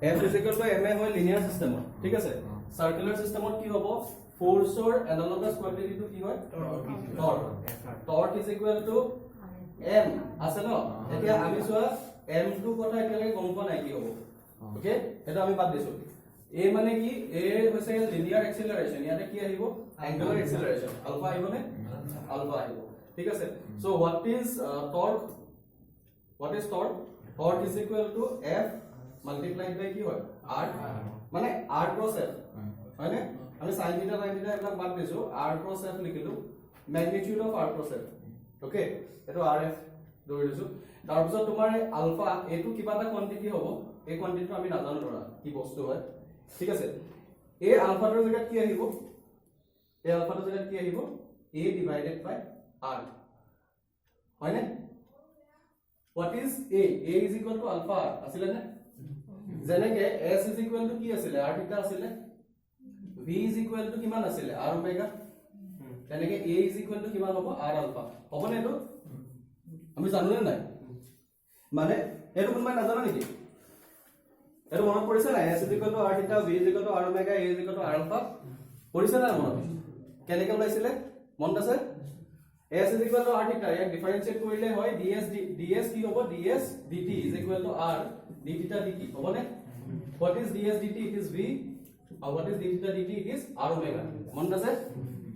F is equal to ma হয় linear সিস্টেমত ঠিক আছে সাৰ্কুলাৰ সিস্টেমত কি হ'ব ফোৰ্সৰ এনালগাস কোয়ান্টিটিটো কি হয় torque is equal to m আছে ন এতিয়া আমি চোৱা m টো কথা এতিয়ালৈকে গম পোৱা নাই কি হ'ব ওকে এটা আমি বাদ দিছো a মানে কি a হৈছে লিনিয়াৰ এক্সেলাৰেশন ইয়াতে কি আহিব অ্যাঙ্গুলার এক্সেলারেশন আলফা আহিব নে আলফা আহিব ঠিক আছে so what is torque torque is equal to f multiplied by কি হয় r মানে r cross f হয় না আমি sin theta sin theta এবিলাক বাদ দিছো r cross f লিখিলো magnitude of r cross f okay এটো rf ধৰি দিছো তাৰ পিছত তোমাৰ আলফা এটো কিবা এটা কোয়ান্টিটি হ'ব এই কোয়ান্টিটিটো আমি নাজানো ধৰা কি বস্তু হয় ঠিক আছে এই আলফাটোৰ জায়গাত কি আহিব এই আলফাটোৰ জায়গাত কি আহিব a divided by r হয় না what is a is equal to alpha r asile na jeneke s is equal to ki asile r theta asile v is equal to kiman asile r omega jeneke a is equal to kiman hobo r alpha hobo na eto ami janu na nai mane eto kunmai na jana niki eto monot porise na s is equal to r theta v is equal to r omega a is equal to r alpha porise na monot keneke olaisile mon আছে s is equal to r theta ইয়াক differentiate কৰিলে হয় ds কি হ'ব ds dt is equal to r d theta dt হ'ব নে what is ds dt it is v and what is d theta dt it is r omega মন আছে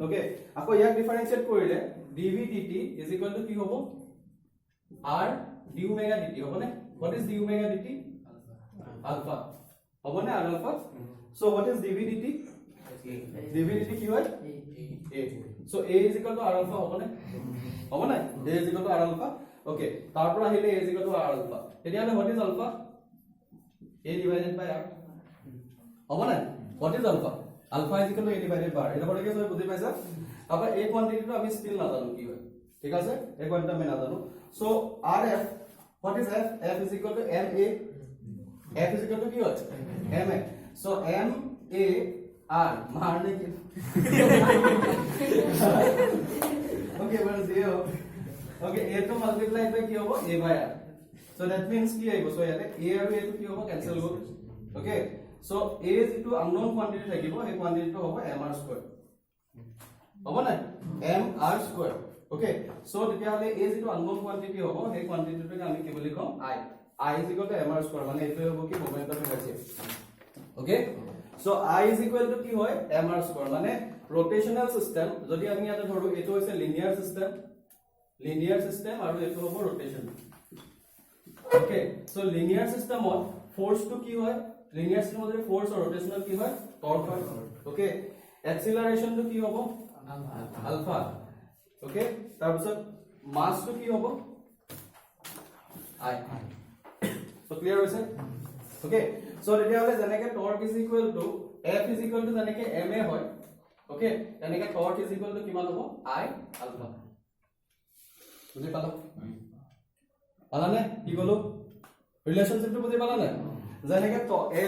okay আকৌ ইয়াক ডিফারেন্সিয়েট কৰিলে dv dt is equal to কি হ'ব r d omega dt হ'ব নে what is d omega dt alpha হ'ব নে r alpha so what is dv dt dv dt কি হয় a so a is equal to r alpha hobo na a is equal to r alpha okay tarpor ahile a is equal to r alpha etia what is alpha a divided by r hobo na what is alpha alpha is equal to a divided by r eta pore ke soy budhi paisa aba a quantity to ami still na janu ki hoy thik ase a quantity ami na janu so rf what is f f is equal to ma f is equal to ki hoy ma so ma r marne ki okay but zero okay a to multiply by ki hobo a by r so that means ki aibo so yate a aru a to ki hobo cancel hobo okay so a is to unknown quantity thakibo ei quantity to hobo mr square hobo na mr square okay so tetia hole a is to unknown quantity hobo ei quantity to ami ki boli kom I is equal to mr square mane eto hobo ki moment of inertia okay so I is equal to ki hoy mr square mane rotational system jodi ami eta dhoro eto hoise linear system aru eto hobo rotation okay so linear system or force to ki hoy linear system jodi force or rotational ki hoy torque hoy okay acceleration to ki hobo alpha okay tar pisot mass to ki hobo I so clear hoise okay so ready hole janeke torque is equal to f is equal to janeke ma hoy okay janeke torque is equal to kiman hobo I alpha বুঝি পালো পালানে কি বলো relationship বুঝি পালানে janeke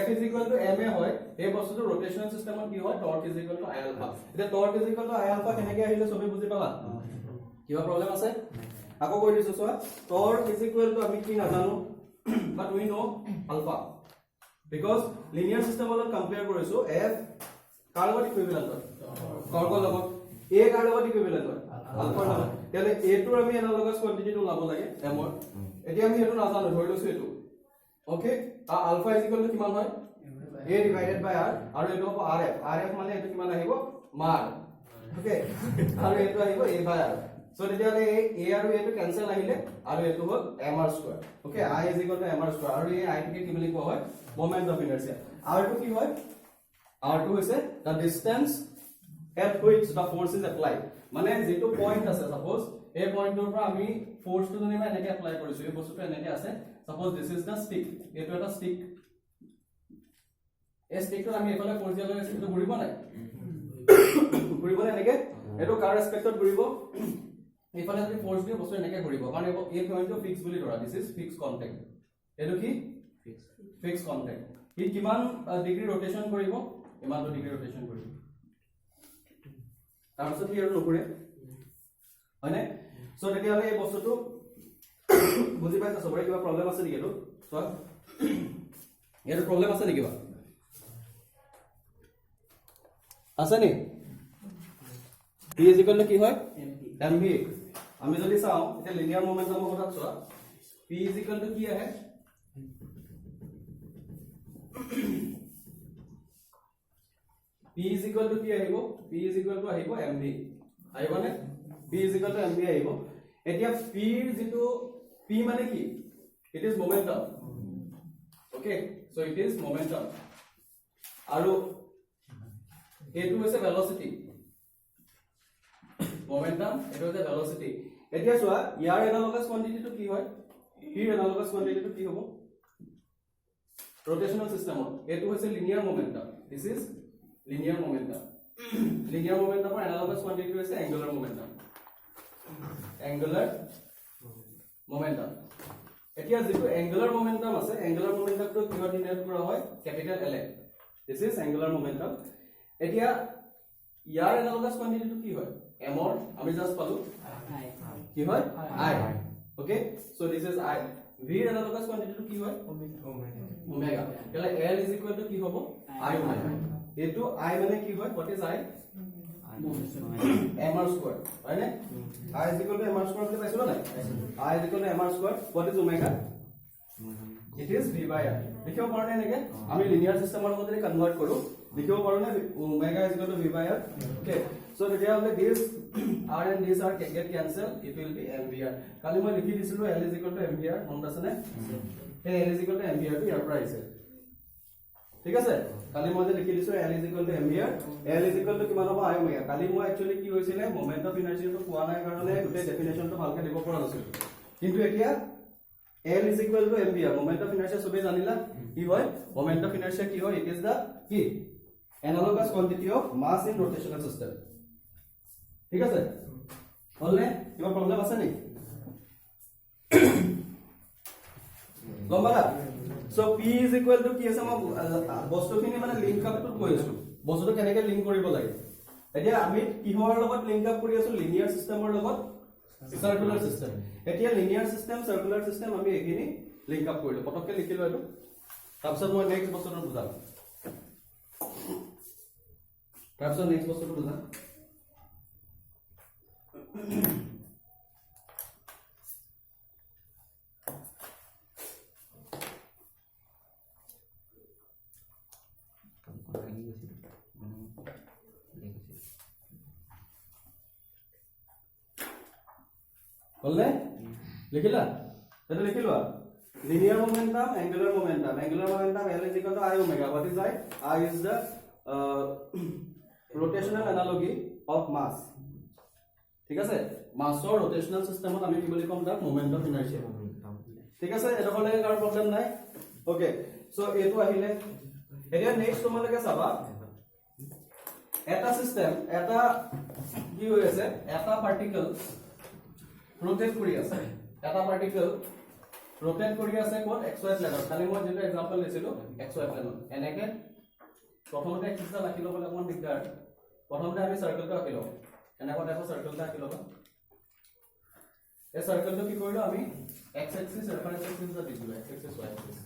f is equal to ma hoy এই বস্তুটো rotational সিস্টেমত কি হয় torque is equal to I alpha এটা torque is equal to I alpha কেনেকে আহিলে সবে বুঝি পালা কিবা প্রবলেম আছে আকৌ কৈ দিছো সোৱা torque is equal to আমি কি না জানো but we know alpha because linear system alot compare korisu f কাৰ লগত ইকুইভ্যালেন্ট হয় torque লগত a কাৰ লগত ইকুইভ্যালেন্ট হয় alpha লগত তেলে a টোৰ আমি এনালগাস কোয়ান্টিটি টো লাব লাগে m ৰ এতিয়া আমি এটো নাজানো ধৰি লৈছো এটো okay alpha is equal to কিমান হয় a divided by r আৰু এটো হ'ব rf মানে এটো কিমান আহিব মাৰ ওকে আৰু এটো আহিব a by r so তেতিয়ালে a আৰু a টো ক্যান্সেল আহিলে আৰু এটো হ'ল mr square okay I is equal to mr square আৰু এই I কে কি বুলি কোৱা হয় moment of inertia r2 কি হয় r2 হৈছে the distance at which the force is applied মানে যেটো পয়েন্ট আছে সাপোজ এই পয়েন্টৰ পৰা আমি ফোৰ্স টো জনিমা এনেকে এপ্লাই কৰিছো এই বস্তুটো এনেকে আছে suppose this is the stick এটো এটা স্টিক এই স্টিকটো আমি এফালে ফোর্স দিয়া লগাইছো তো ঘুৰিব নাই ঘুৰিব নাই এনেকে এটো কাৰ ৰেসপেক্টত ঘুৰিব এফালে যদি ফোৰ্স দিয়ে বস্তু এনেকে ঘুৰিব কাৰণ এই পয়েন্টটো ফিক্স বুলি ধৰা দিস ইজ ফিক্স কন্টাক্ট এটো কি ফিক্স কন্টাক্ট ই কিমান ডিগ্ৰী ৰোটেশন কৰিব ইমানটো ডিগ্ৰী ৰোটেশন কৰিব তাৰপিছত কি আৰু নকৰে হয়নে সো তেতিয়ালে এই বস্তুটো বুজি পাইছা সবৰে কিবা প্ৰবলেম আছে নেকি এটো সো ইয়াৰ প্ৰবলেম আছে নেকি বা আছে নি p is equal to কি হয় mv আমি যদি চাও এটা লিনিয়াৰ মোমেন্টামৰ কথা চোৱা p is equal to কি আহে p is equal to কি আহিব p is equal to আহিব mv আহিবনে p is equal to mv আহিব এতিয়া p যেটো p মানে কি it is momentum okay so it is momentum আৰু এটো হৈছে velocity momentum এটো হৈছে velocity এতিয়া চোৱা ইয়াৰ এনালগাস কোয়ান্টিটি টো কি হয় হিৰ এনালগাস কোয়ান্টিটি টো কি হ'ব rotational system এটো হৈছে linear momentum this is linear momentum linear momentum for analogous quantity হৈছে angular momentum এতিয়া যেটো angular momentum আছে angular momentum টো কিহৰ ডিনোট কৰা হয় capital L this is angular momentum এতিয়া ইয়াৰ analogous quantity টো কি হয় m or আমি জাস্ট পালো i কি হয় i okay so this is i v analogous quantity টো কি হয় omega তাহলে L is equal to কি হ'ব i omega এটো i মানে কি হয় what is i mr square right ne i is equal to mr square কে পাইছো না i is equal to mr square what is omega it is v by r দেখিব পাৰো নে নেকে আমি লিনিয়াৰ সিস্টেমৰ মধ্যে কনভাৰ্ট কৰো দেখিব পাৰো নে omega is equal to v by r okay so তেতিয়াহলে this r and this r get cancel it will be mvr কালি মই লিখি দিছিলো l is equal to mvr মনত আছে নে এই l is equal to mvr টো ইয়াৰ পৰা আহিছে ঠিক আছে কালি মই যে লিখি দিছো l is equal to mvr l is equal to কিমান হ'ব i omega কালি মই একচুয়ালি কি হৈছিলে মোমেন্ট অফ ইনাৰ্সিয়া টো পোৱা নাই কাৰণে গুটে ডেফিনেশনটো ভালকে দিব পৰা নাছিল কিন্তু এতিয়া l is equal to mvr moment of inertia সবে জানিলা কি হয় মোমেন্ট অফ ইনাৰ্সিয়া কি হয় ইট ইজ দা কি analogous quantity of mass in rotational system ঠিক আছে হলনে কিবা প্ৰবলেম আছে নেকি লম্বালা so p is equal to কি আছে মই বস্তুখিনি মানে লিংক আপ টু কৈছো বস্তুটো কেনেকৈ লিংক কৰিব লাগে এতিয়া আমি কিহৰ লগত লিংক আপ কৰি আছো লিনিয়াৰ সিস্টেমৰ লগত সাৰ্কুলাৰ সিস্টেম এতিয়া লিনিয়াৰ সিস্টেম সাৰ্কুলাৰ সিস্টেম আমি এখিনি লিংক আপ কৰিলো পটককে লিখিলো এটো তাৰপিছত মই নেক্সট বস্তুটো বুজাম তাৰপিছত নেক্সট বস্তুটো বুজাম বললে লিখিলা এটা লিখিলো linear momentum angular momentum l is equal to i omega what is I is the rotational analogy of mass ঠিক আছে মাছৰ rotational systemত আমি কি বুলি কম তাক moment of inertia ঠিক আছে এটা হলে কার প্ৰবলেম নাই ওকে সো এটো আহিলে এতিয়া নেক্সট তোমালকে চাবা এটা সিস্টেম এটা কি হৈ আছে এটা পাৰ্টিকল rotate কৰি আছে এটা পাৰ্টিকল rotate কৰি আছে কোন xy প্লেনত খালি মই যেটো एग्जांपल লৈছিলো xy প্লেনত এনেকে প্ৰথমতে এক্সিসটা ৰাখি লবলৈ কোন দিগদাৰ প্ৰথমতে আমি সাৰ্কেলটো আঁকিলো এনেকুৱা টাইপৰ সাৰ্কেলটা আঁকিলো এই সাৰ্কেলটো কি কৰিলো আমি x axis ৰেফাৰেন্স এক্সিস দি দিলো x axis y axis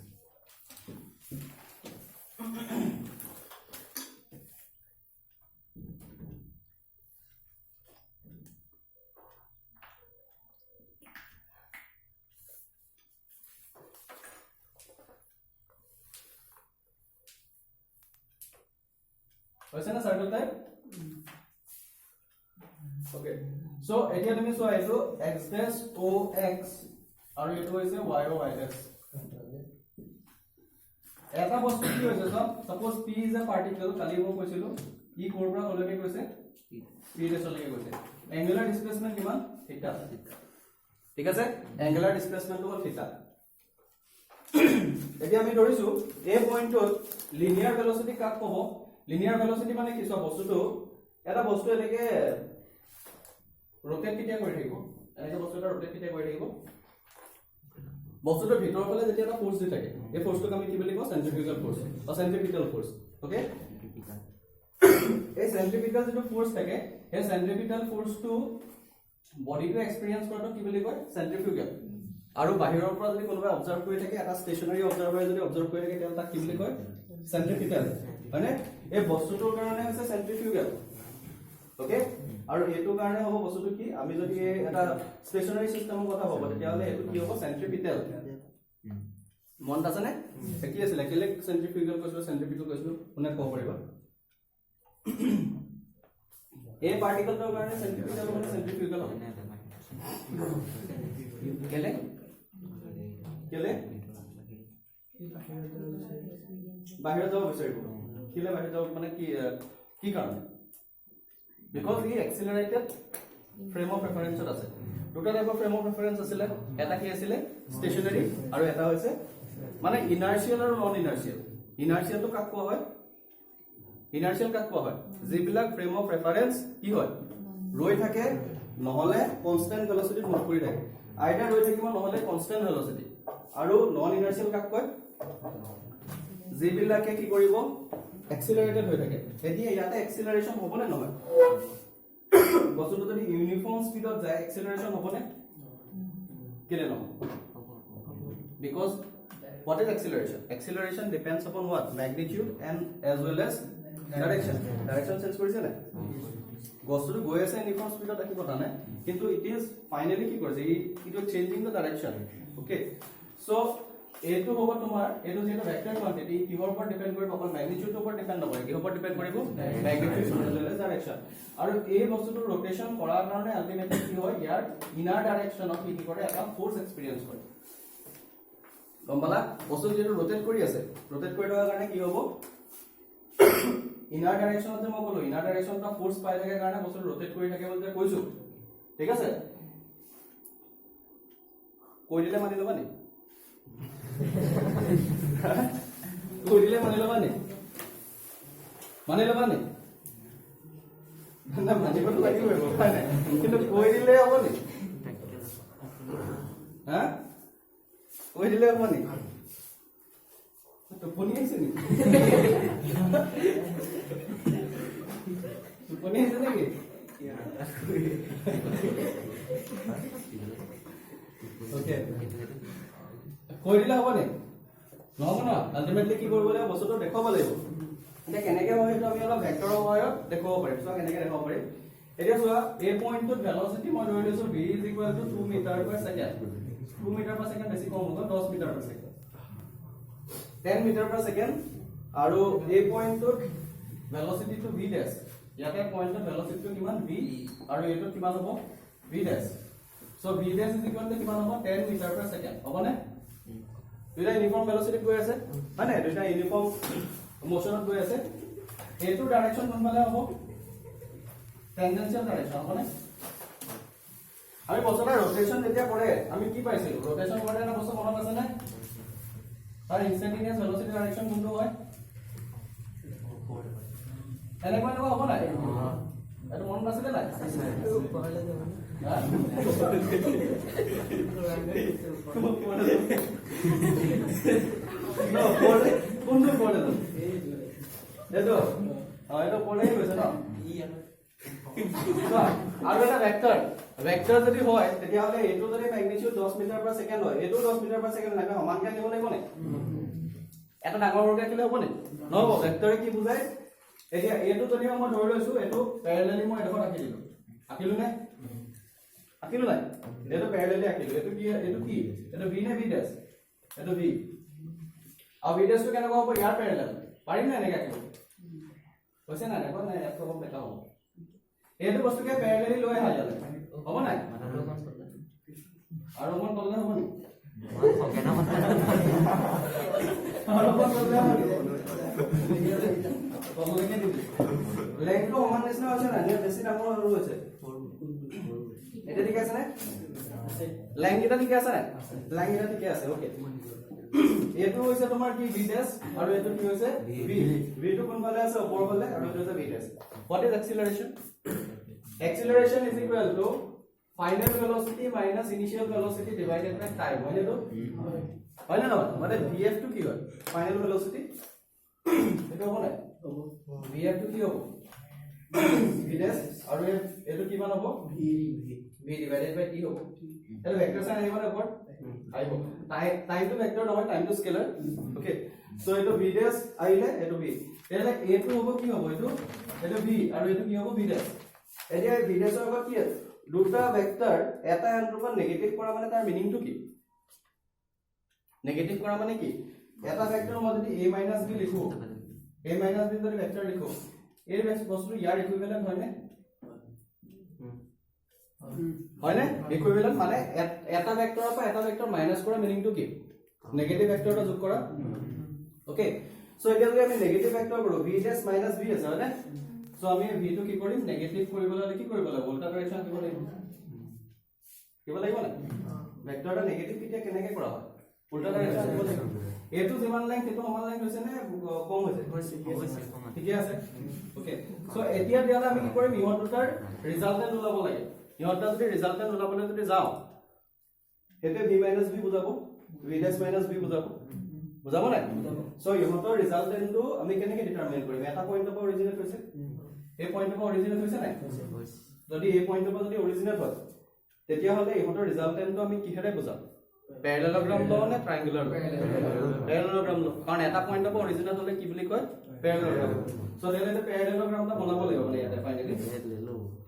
হৈছে না সার্কেল টাইপ ওকে সো এতিয়া তুমি সো আইছো x dash o x আৰু এটো হৈছে y o y dash এটা বস্তু কি হৈছে suppose p is a particle কালি মই কৈছিলো ই কোৰ পৰা কলৈকে গৈছে p dash লৈকে গৈছে angular displacement কিমান থিটা ঠিক আছে angular displacement হ'ল থিটা এতিয়া আমি ধৰিছো এই পইণ্টত লিনিয়াৰ ভেলোচিটি কাক ক'ব linear velocity মানে কি সব বস্তুটো এটা বস্তু এনেকে rotate কিটা কৰি থাকিব এনেকে বস্তুটো rotate কিটা কৰি থাকিব বস্তুটো ভিতৰ ফালে যেতিয়া এটা ফোর্স দি থাকে এই ফোর্সটোক আমি কি বুলি কওঁ সেন্ট্রিফিউগাল ফোর্স বা সেন্ট্রিপিটাল ফোর্স ওকে এই সেন্ট্রিপিটাল যেটো ফোর্স থাকে এই সেন্ট্রিপিটাল ফোর্সটো বডিটো এক্সপেৰিয়েন্স কৰাটো কি বুলি কয় সেন্ট্ৰিফিউগাল আৰু বাহিৰৰ পৰা যদি কোনোবা অবজাৰ্ভ কৰি থাকে এটা ষ্টেচনাৰী অবজাৰ্ভাৰে যদি অবজাৰ্ভ কৰি থাকে তেতিয়াহ'লে তাক কি বুলি কয় চেন্ট্ৰিফিউগেল হয়নে এই বস্তুটোৰ কাৰণে হৈছে চেন্ট্ৰিফিউগেল ওকে আৰু এটো কাৰণে হ'ব বস্তুটো কি আমি যদি এটা ষ্টেচনাৰী সিস্টেমৰ কথা হ'ব তেতিয়াহ'লে এটো কি হ'ব চেন্ট্ৰিপিটেল মন আছে নে কি আছিল কেলে চেন্ট্ৰিফিউগেল কৈছিলো কোনে ক'ব পাৰিব এই পাৰ্টিকলটোৰ কাৰণে চেন্ট্ৰিপিটেল মানে চেন্ট্ৰিফিউগেল হ'ব কেলে বাহিৰত যাব বিচাৰিব কেলে বাহিৰত যাব মানে কি কাৰণে because he accelerated frame of reference আছে দুটা টাইপৰ frame of reference আছিল এটা কি আছিল stationary আৰু এটা হৈছে মানে inertial আৰু non inertial inertial তো কাক কোৱা হয় inertial কাক কোৱা হয় যিবিলাক frame of reference কি হয় ৰৈ থাকে নহলে constant velocity মুভ কৰি থাকে আইডা ৰৈ থাকিব নহলে constant velocity আৰু non inertial কাক কয় যিবিলাকে কি কৰিব accelerated হৈ থাকে এতিয়া ইয়াতে acceleration হ'বনে নহয় বস্তুটো যদি ইউনিফর্ম স্পিডত যায় acceleration হ'বনে কেলে নহয় because what is acceleration depends upon what magnitude and as well as direction sense কৰিছে না বস্তুটো গৈ আছে ইউনিফৰ্ম স্পিডত দেখি কথা নাই কিন্তু it is finally কি কৰিছে it is changing the direction okay so এটো হ'ব তোমাৰ এটো যেটো ভেক্টৰ কোয়ান্টিটি কিহৰ ওপৰত ডিপেন্ড কৰিব অকল ম্যাগনিটিউডৰ ওপৰত ডিপেন্ড নকৰে কিহৰ ওপৰত ডিপেন্ড কৰিব magnitude as well as direction আৰু এই বস্তুটো rotation কৰাৰ কাৰণে আলটিমেটলি কি হয় ইয়াৰ ইনাৰ ডাইৰেকশনত কি কৰে এটা ফোৰ্স এক্সপেৰিয়েন্স কৰে গমলা বস্তু যেটো rotate কৰি আছে rotate কৰি থকাৰ কাৰণে কি হ'ব ইনাৰ ডাইৰেকশনত যে মই ক'লো ইনাৰ ডাইৰেকশনত ফোৰ্স পাই থাকে কাৰণে বস্তু rotate কৰি থাকে বুলি কৈছো ঠিক আছে কৈ দিলে মানি ল'বা নি কৈ দিলে মানি ল'বা নি না মানিবতো লাগিবই হয় নাই কিন্তু কৈ দিলে হ'ব নি হা কৈ দিলে হ'ব নি টোপনি আহিছে নি টোপনি আহিছে নেকি ওকে কৈ দিলে হ'ব নি নহ'ব ন আলটিমেটলি কি কৰিব লাগিব বস্তুটো দেখাব লাগিব এতিয়া কেনেকৈ হয় সেইটো আমি অলপ ভেক্টৰৰ সহায়ত দেখাব পাৰিম চোৱা কেনেকৈ দেখাব পাৰিম এতিয়া চোৱা এই পইণ্টটোত ভেল'চিটি মই ধৰি লৈছো v = 2 metre per second 2 metre per second বেছি কম হ'ব 10 metre per second 10 metre per second আৰু এই পইণ্টটোত ভেল'চিটিটো v ড্যাশ ইয়াতে পইণ্টৰ ভেল'চিটিটো কিমান v আৰু এইটো কিমান হ'ব v dash so v dash is equal to কিমান হ'ব 10 মিটাৰ পাৰ সেকেন্ড হ'বনে দুটা ইউনিফর্ম ভেল'চিটি গৈ আছে মানে দুটা ইউনিফর্ম মোশনত গৈ আছে এইটো ডাইৰেকশন কোনফালে হ'ব টেনজেনশিয়াল ডাইৰেকশন হ'বনে আমি বস্তুটা ৰোটেশন যেতিয়া কৰে আমি কি পাইছিলো ৰোটেশন কৰে না বস্তু মনত আছে নে তাৰ ইনস্ট্যান্টেনিয়াস ভেল'চিটি ডাইৰেকশন কোনটো হয় এনেকৈ হ'ব নাই এটো মনত আছে নে নাই no pole কোনটো pole তো এটো এটো pole ই হৈছে ন আৰু এটা ভেক্টৰ যদি হয় তেতিয়াহলে এটো যদি ম্যাগনিটিউড 10 মিটাৰ পাৰ সেকেন্ড হয় এটো 10 মিটাৰ পাৰ সেকেন্ড লাগে সমানকৈ লিখিব লাগিব নে এটা ডাঙৰ বৰ্গকে লিখিলে হ'ব নে নহব ভেক্টৰে কি বুজায় এতিয়া এটো যদি মই ধৰি লৈছো এটো প্যাৰালেলি মই এডোখৰ আঁকিলো নে আঁকিলো নাই এটো প্যাৰালেলি আঁকিলো এটো কি এটো v নে v ড্যাশ এটো v আৰু v ড্যাশ টো কেনেকৈ হ'ব ইয়াৰ প্যাৰালেল পাৰিম না এনেকৈ আঁকিব কৈছে না দেখো না এটো হ'ব দেখা হ'ব এটো বস্তুকে প্যাৰালেলি লৈ আহা যালে হ'ব নাই আৰু মন কললে হ'ব নি আৰু মন কললে হ'ব কললে কি লেংথটো সমান নিচিনা হৈছে না বেছি ডাঙৰ হৈ গৈছে এটা ঠিক আছে না লাইন এটা ঠিক আছে না লাইন এটা ঠিক আছে ওকে এটো হৈছে তোমাৰ কি v ড্যাশ আৰু এটো কি হৈছে v টো কোনফালে আছে ওপৰ ফালে আৰু এটো হৈছে v dash what is acceleration is equal to final velocity minus initial velocity divided by time হয় তো হয় না মানে vf টো কি হয় final velocity এটো হ'ব না vf টো কি হ'ব v ড্যাশ আৰু এটো কিমান হ'ব v divided by t হ'ব এটা ভেক্টৰ সাইন আহিব না ওপৰত আহিব টাইম টু ভেক্টৰ নহয় time to scalar okay so এটো v ড্যাশ আইলে এটো v এলে a টু হ'ব কি হ'ব এটো v আৰু এটো কি হ'ব v ড্যাশ এতিয়া v ড্যাশৰ লগত কি আছে দুটা ভেক্টৰ এটা এন্ট্ৰপৰ নেগেটিভ কৰা মানে তাৰ মিনিংটো কি নেগেটিভ কৰা মানে কি এটা ভেক্টৰ মই যদি a - b লিখো a - b যদি ভেক্টৰ লিখো এই বস্তুটো ইয়াৰ ইকুইভ্যালেন্ট হয় নে হয় না ইকুইভ্যালেন্ট মানে এটা ভেক্টৰৰ পৰা এটা ভেক্টৰ মাইনাস কৰা মিনিংটো কি নেগেটিভ ভেক্টৰটা যোগ কৰা ওকে সো এতিয়া যদি আমি নেগেটিভ ভেক্টৰ কৰো v ড্যাশ মাইনাস v আছে হয় না সো আমি v টো কি কৰিম নেগেটিভ কৰিবলৈ কি কৰিব লাগিব উল্টা ডাইৰেকশন দিব লাগিব না ভেক্টৰটা নেগেটিভ কিটা কেনেকৈ কৰা হয় উল্টা ডাইৰেকশন দিব লাগিব এটো যিমান লাইন তেটো সমান লাইন হৈছে নে কম হৈছে ঠিকে আছে ওকে সো এতিয়া দিয়ালে আমি কি কৰিম ইহত দুটাৰ ৰিজাল্টেন্ট ওলাব লাগে ইহতটা যদি ৰিজাল্টেন্ট ওলাবলৈ যদি যাও হেতে v - b বুজাব v ড্যাশ - b বুজাব না সো ইহতৰ ৰিজাল্টেন্টটো আমি কেনেকৈ ডিটাৰমাইন কৰিম এটা পইণ্টৰ পৰা অৰিজিনেট হৈছে এই পইণ্টৰ পৰা অৰিজিনেট হৈছে নাই যদি এই পইণ্টৰ পৰা যদি অৰিজিনেট হয় তেতিয়া হলে ইহতৰ ৰিজাল্টেন্টটো আমি কিহেৰে বুজাম প্যাৰালেলোগ্ৰাম ল নে ট্ৰায়াঙ্গুলাৰ প্যাৰালেলোগ্ৰাম ল কাৰণ এটা পইণ্টৰ পৰা অৰিজিনেট হলে কি বুলি কয় প্যাৰালেলোগ্ৰাম সো তেনে প্যাৰালেলোগ্ৰামটা বনাব লাগিব মানে ইয়াতে ফাইনালি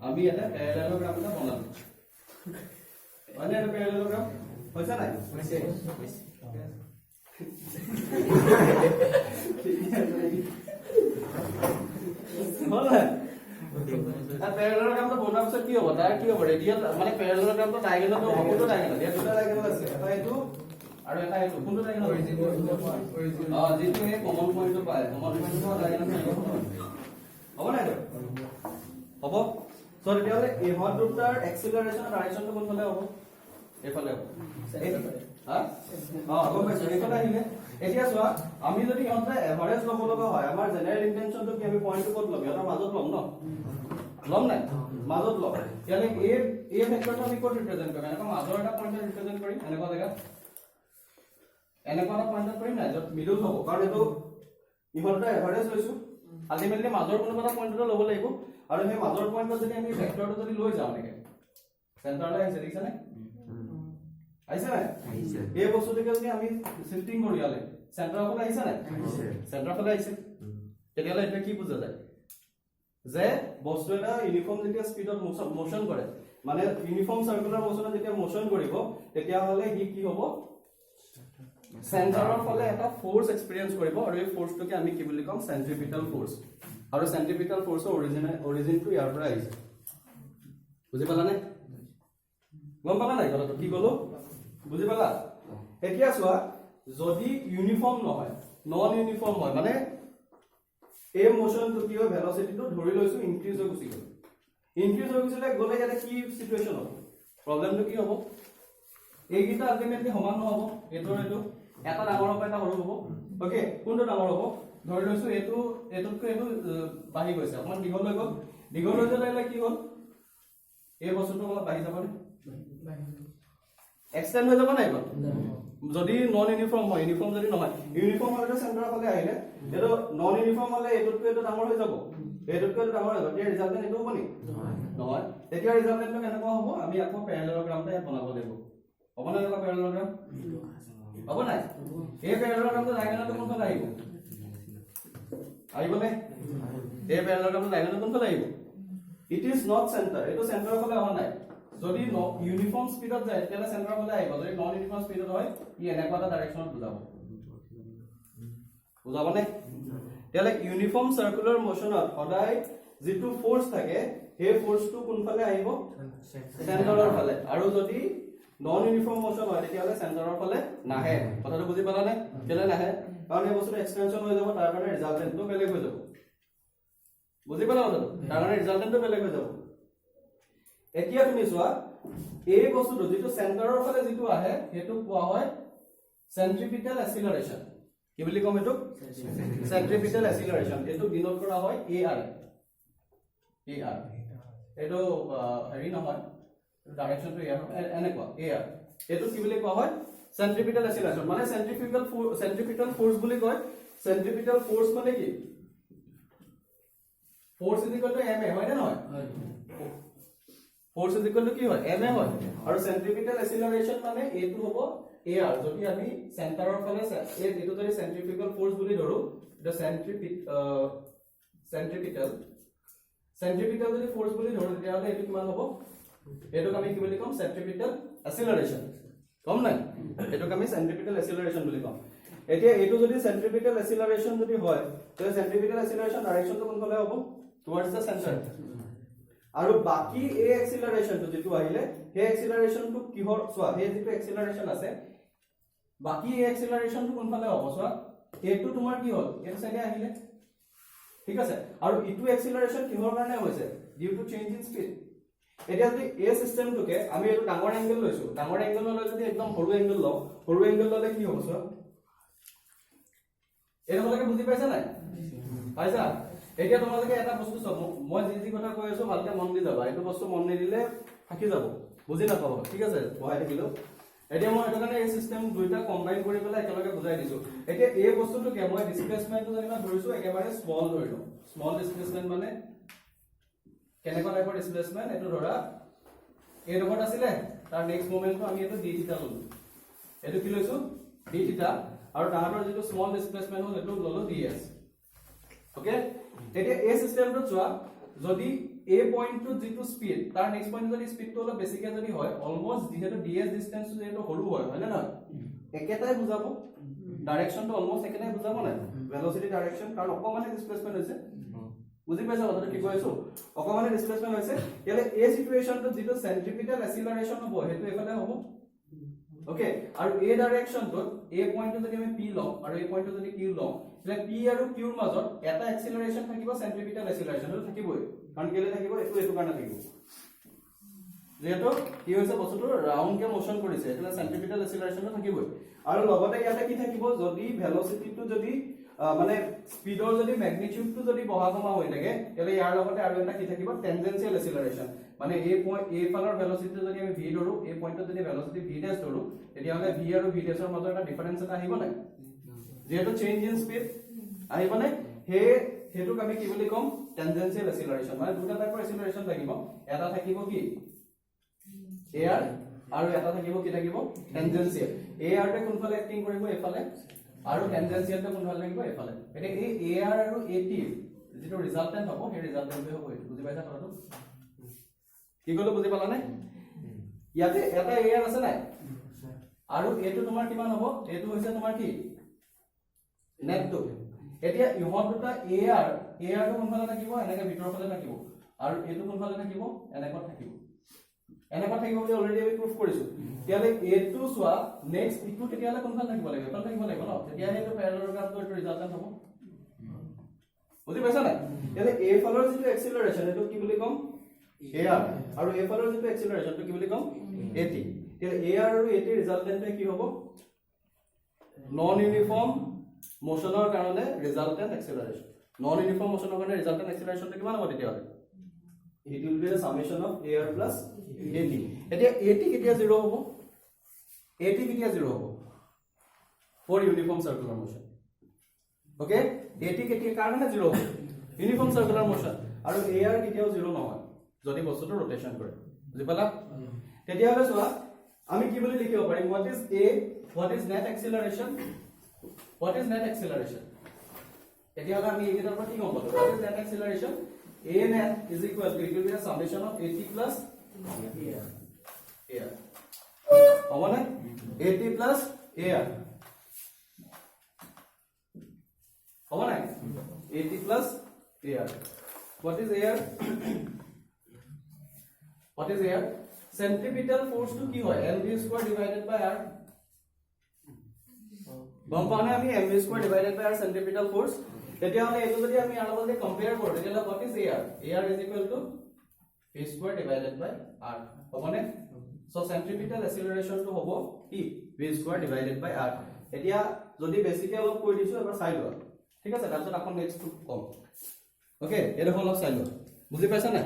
আমি এটা প্যাৰালেলোগ্ৰামটা বনাম মানে এটা প্যাৰালেলোগ্ৰাম হৈছে নাই হৈছে বলা প্যারালেলোগ্রামটা বনার পর কি হবে তার কি হবে রেডিয়াল মানে প্যারালেলোগ্রামটা ডায়াগোনাল তো হবে তো ডায়াগোনাল এর দুটা ডায়াগোনাল আছে এটা এটো আর এটা এটো কোনটো ডায়াগোনাল অরিজিন যেটো এই কমন পয়েন্টটো পায় কমন পয়েন্টটো ডায়াগোনাল হবে না হ'ব সো তেতিয়ালে এই হট দুটাৰ এক্সিলাৰেশন আৰু ডাইৰেকশনটো কোনফালে হ'ব এফালে হ'ব গম পাইছো এইফালে আহিলে এতিয়া চোৱা আমি যদি ইহঁতে এভাৰেজ ল'ব লগা হয় আমাৰ জেনাৰেল ইনটেনশনটো কি আমি পইণ্টটো ক'ত ল'ম ইহঁতৰ মাজত ল'ম ন ল'ম নাই মাজত ল'ম ইয়ালে এই ভেক্টৰটো আমি ক'ত ৰিপ্ৰেজেন্ট কৰিম এনেকুৱা মাজৰ এটা পইণ্টত ৰিপ্ৰেজেন্ট কৰিম এনেকুৱা জেগাত এনেকুৱা এটা পইণ্টত কৰিম নাই য'ত মিডল হ'ব কাৰণ এইটো ইহঁতৰ এভাৰেজ লৈছো আলটিমেটলি মাজৰ কোনোবা এটা পইণ্টত ল'ব লাগিব আৰু সেই মাজৰ পইণ্টত যদি আমি ভেক্টৰটো যদি লৈ যাওঁ এনেকৈ চেণ্টাৰলৈ আহিছে দেখিছা নে আইছে নাই এই বস্তুটোকে যদি আমি শিফটিং কৰি আলে সেন্টাৰ ফালে আইছে নাই সেন্টাৰ ফালে আইছে তেতিয়ালে এটা কি বুজা যায় যে বস্তু এটা ইউনিফর্ম যেতিয়া স্পিডত মোশন কৰে মানে ইউনিফৰ্ম সাৰ্কুলাৰ মোশনত যেতিয়া মোশন কৰিব তেতিয়া হলে হি কি হ'ব সেন্টাৰৰ ফালে এটা ফোৰ্স এক্সপেৰিয়েন্স কৰিব আৰু এই ফোৰ্সটোকে আমি কি বুলি কম সেন্ট্ৰিপিটাল ফোৰ্স আৰু সেন্ট্ৰিপিটাল ফোৰ্সৰ অৰিজিনটো ইয়াৰ পৰা আহিছে বুজি পালা নে গম পালা নাই কথাটো কি ক'লো বুজি পালা এতিয়া চোৱা যদি ইউনিফৰ্ম নহয় নন ইউনিফৰ্ম হয় মানে এই মোশনটো কি হয় ভেলোসিটিটো ধৰি লৈছো ইনক্ৰিজ হৈ গুছি গ'ল ইনক্ৰিজ হৈ গুছিলে গলে ইয়াতে কি সিচুৱেচন হ'ব প্ৰবলেমটো কি হ'ব এইগিটা আলটিমেটলি সমান নহব এটোৰ এটো এটা ডাঙৰ হ'ব এটা সৰু হ'ব ওকে কোনটো ডাঙৰ হ'ব ধৰি লৈছো এটোতকৈ এটো বাঢ়ি গৈছে অকমান দীঘল হৈ গ'ল দীঘল হৈ যালে কি হ'ল এই বস্তুটো অলপ বাঢ়ি যাব নে এক্সটেন্ড হৈ যাব নাই কোন যদি নন ইউনিফর্ম হয় ইউনিফর্ম যদি নহয় ইউনিফর্ম হলে সেন্টাৰৰ ফালে আহিলে এটো নন ইউনিফৰ্ম হলে এটোতকৈ এটো ডাঙৰ হৈ যাব এটোতকৈ এটো ডাঙৰ হৈ যাব তেতিয়া ৰিজাল্টেন্ট এটো হ'ব নি নহয় তেতিয়া ৰিজাল্টেন্টটো কেনেকুৱা হ'ব আমি আকৌ প্যাৰালেলোগ্ৰামটা বনাব লাগিব হ'ব না এটা প্যাৰালেলোগ্ৰাম হ'ব নাই এই প্যাৰালেলোগ্ৰামটো ডায়াগোনালটো কোনফালে আহিব আহিব নে এই প্যাৰালেলোগ্ৰামটো ডায়াগোনাল কোনফালে আহিব ইট ইজ নট সেন্টাৰ এটো সেন্টাৰৰ ফালে অহা নাই যদি ইউনিফৰ্ম স্পিডত যায় তেলে সেন্টাৰ ফালে আহিব যদি নন ইউনিফৰ্ম স্পিডত হয় ই এনেকুৱা এটা ডাইৰেকশনত বুজাব নে তেলে ইউনিফৰ্ম সাৰ্কুলাৰ মোশনত সদায় যেটো ফোৰ্স থাকে সেই ফোৰ্সটো কোনফালে আহিব সেন্টাৰৰ ফালে আৰু যদি নন ইউনিফৰ্ম মোশন হয় তেতিয়ালে সেন্টাৰৰ ফালে নাহে কথাটো বুজি পালা নে কেলে নাহে কাৰণ এই বস্তুটো এক্সটেনশন হৈ যাব তাৰ কাৰণে ৰিজাল্টেন্টটো বেলেগ হৈ যাব বুজি পালা কথাটো তাৰ কাৰণে ৰিজাল্টেন্টটো বেলেগ হৈ যাব এতিয়া তুমি চোৱা এই বস্তুটো যেটো সেন্টাৰৰ ফালে যেটো আহে হেতু কোৱা হয় সেন্ট্ৰিপিটাল এক্সিলাৰেশন কি বুলি কম এটো সেন্ট্ৰিপিটাল এক্সিলাৰেশন এটো ডিনোট কৰা হয় AR এটো হেৰি নহয় ডাইৰেকশনটো ইয়াৰ এনেকুৱা AR এটো কি বুলি কোৱা হয় সেন্ট্ৰিপিটাল এক্সিলাৰেশন মানে সেন্ট্রিপিটাল ফোর্স বুলি কয় সেন্ট্রিপিটাল ফোর্স মানে কি ফোর্স ইকুয়াল টু ma হয় না নহয় ফোর্স ইকুয়াল টু কি হয় ma হয় আৰু সেন্ট্ৰিপিটাল এক্সিলাৰেশন মানে এটো হ'ব AR যদি আমি সেন্টাৰৰ ফালে এটো যদি সেন্ট্ৰিফিউগাল ফোৰ্স বুলি ধৰো এটা সেন্ট্ৰিপিটাল যদি ফোৰ্স বুলি ধৰো তেতিয়াহলে এটো কিমান হ'ব এটোক আমি কি বুলি কম সেন্ট্ৰিপিটাল এক্সিলাৰেশন কম নাই এটোক আমি সেন্ট্ৰিপিটাল এক্সিলাৰেশন বুলি কম এতিয়া এটো যদি সেন্ট্ৰিপিটাল এক্সিলাৰেশন যদি হয় তেতিয়াহলে সেন্ট্ৰিপিটাল এক্সিলাৰেশন ডাইৰেকশনটো কোনফালে হ'ব টুৱাৰ্ডছ দা সেন্টাৰ আৰু বাকি এ এক্সিলাৰেশনটো যেটো আহিলে হে এক্সিলাৰেশনটো কিহৰ সোৱা হে যেটো এক্সিলাৰেশন আছে বাকি এ এক্সিলাৰেশনটো কোনফালে হ'ব সোৱা এটো তোমাৰ কি হ'ল এটো সাইডে আহিলে ঠিক আছে আৰু ইটো এক্সিলাৰেশন কিহৰ কাৰণে হৈছে due to change in speed এটা যদি এ সিস্টেমটোকে আমি এটো ডাঙৰ এংগেল লৈছো ডাঙৰ এংগেল লৈ যদি একদম সৰু এংগেল ললে কি হ'ব সোৱা এটা তোমালোকে বুজি পাইছা নাই পাইছা এতিয়া তোমালোকে এটা বস্তু চাব মই যি কথা কৈ আছো ভালকে মন দি যাবা এইটো বস্তু মন নিদিলে থাকি যাব বুজি নাপাব ঠিক আছে বহাই থাকিলো এতিয়া মই এটা কাৰণে এই সিস্টেম দুইটা কম্বাইন কৰি পেলাই একেলগে বুজাই দিছো এতিয়া এই বস্তুটোকে মই ডিসপ্লেসমেন্টটো যেনিবা ধৰিছো একেবাৰে স্মল ধৰিলো স্মল ডিসপ্লেসমেন্ট মানে কেনেকুৱা টাইপৰ ডিসপ্লেসমেন্ট এটো ধৰা এই ডট আছিলে তাৰ নেক্সট মোমেন্টটো আমি এটো ডি থিটা ললো এটো কি লৈছো ডি থিটা আৰু তাহাতৰ যেটো স্মল ডিসপ্লেসমেন্ট হ'ল এটো ললো ds ওকে এতিয়া এই সিস্টেমটো চোৱা যদি এ পয়েন্টটো যেটো স্পিড তাৰ নেক্সট পয়েন্ট যদি স্পিডটো অলপ বেছিকে যদি হয় অলমোস্ট যেটো ds ডিসটেন্স যেটো হৰু হয় না না একেটাই বুজাব ডাইৰেকশনটো অলমোস্ট একেটাই বুজাব না ভেলোসিটি ডাইৰেকশন কাৰণ অকমানে ডিসপ্লেসমেন্ট হৈছে বুজি পাইছা কথাটো কি কৈছো অকমানে ডিসপ্লেসমেন্ট হৈছে ইয়ালে এই সিচুৱেচনটো যেটো সেন্ট্ৰিপিটাল এক্সিলাৰেশন হ'ব হেতু এফালে হ'ব ওকে আৰু এই ডাইৰেকশনটো এই পয়েন্টটো যদি আমি p লওঁ আৰু এই পয়েন্টটো যদি q লওঁ তাহলে p আৰু q ৰ মাজত এটা এক্সিলাৰেশন থাকিব সেন্ট্ৰিপিটাল এক্সিলাৰেশন থাকিবই কাৰণ কেলে থাকিব এটো কাৰণে থাকিব যেটো কি হৈছে বস্তুটো ৰাউন্ড কে মোশন কৰিছে এটা সেন্ট্ৰিপিটাল এক্সিলাৰেশন থাকিবই আৰু লগতে ইয়াতে কি থাকিব যদি ভেলোসিটিটো যদি মানে স্পিডৰ যদি ম্যাগনিটিউডটো যদি বহা কমা হৈ থাকে তেলে ইয়াৰ লগতে আৰু এটা কি থাকিব টেনজেনশিয়াল এক্সিলাৰেশন মানে এই পয়েন্ট এই ফালৰ ভেলোসিটি যদি আমি v ধৰো এই পয়েন্টত যদি ভেলোসিটি v ড্যাশ ধৰো তেতিয়াহলে v আৰু v ড্যাশৰ মাজত এটা ডিফাৰেন্স এটা আহিব নাই যেটো চেঞ্জ ইন স্পীড আহিব নাই হেতুক আমি কি বুলি কম টেনজেনশিয়াল এক্সিলাৰেশন মানে দুটা টাইপৰ এক্সিলাৰেশন থাকিব এটা থাকিব কি এআৰ আৰু এটা থাকিব কি থাকিব টেনজেনশিয়াল এআৰ তে কোনফালে এক্টিং কৰিব এফালে আৰু টেনজেনশিয়াল তে কোনফালে লাগিব এফালে এতিয়া এই এআৰ আৰু এটি যেটো ৰিজাল্টেন্ট হ'ব সেই ৰিজাল্টেন্টটো হ'ব বুজি পাইছা কথাটো কি কলো বুজি পালা নাই ইয়াতে এটা এআৰ আছে নাই আৰু এটো তোমাৰ কিমান হ'ব এটো হৈছে তোমাৰ কি নেটটো এতিয়া ইহত দুটা এআৰ টো কোনফালে থাকিব এনেকে ভিতৰৰ ফালে থাকিব আৰু এটো কোনফালে থাকিব এনেকৈ থাকিব বুলি অলৰেডি আমি প্ৰুফ কৰিছো তেতিয়ালে এটো সোৱা নেক্সট ইটো তেতিয়ালে কোনফালে থাকিব লাগিব এফালে থাকিব লাগিব ন তেতিয়া হেটো প্যাৰালেলগ্ৰামটো এটো ৰিজাল্টেন্ট হ'ব বুজি পাইছা নাই তেতিয়ালে এ ফালৰ যেটো এক্সিলাৰেশন এটো কি বুলি কম এআৰ আৰু এ ফালৰ যেটো এক্সিলাৰেশনটো কি বুলি কম এটি তেতিয়ালে এআৰ আৰু এটি ৰিজাল্টেন্টে কি হ'ব নন ইউনিফৰ্ম মোশনৰ কাৰণে ৰিজাল্টেন্ট এক্সিলাৰেশন নন ইউনিফৰ্ম মোশনৰ কাৰণে ৰিজাল্টেন্ট এক্সিলাৰেশনটো কিমান হ'ব তেতিয়ালে it will be the summation of air plus at এতিয়া at কেতিয়া 0 হ'ব at কেতিয়া 0 হ'ব for uniform circular motion okay at কেতিয়া কাৰণে 0 হ'ব uniform circular motion আৰু air কেতিয়াও 0 নহয় যদি বস্তুটো rotation কৰে বুজি পালা তেতিয়া হলে চোৱা আমি কি বুলি লিখিব পাৰিম what is net acceleration এতিয়া হলে আমি এইকেইটাৰ পৰা কি গম পালো what is net acceleration a net is equal to it will be the summation of at plus air how much at plus air how much at plus air what is air centripetal force to ki hoy mv square divided by r গম পাওনে আমি mv square divided by r centripetal force তেতিয়া হলে এটো যদি আমি R লগত compare কৰো তেতিয়া what is air is equal to v square divided by r হবনে so centripetal acceleration to হবো কি v square divided by r এতিয়া যদি বেসিক্যালি অলপ কৈ দিছো এবাৰ চাই লোৱা ঠিক আছে তাৰপিছত আকৌ নেক্সট টু কম ওকে এটা হল চাই লোৱা বুজি পাইছা না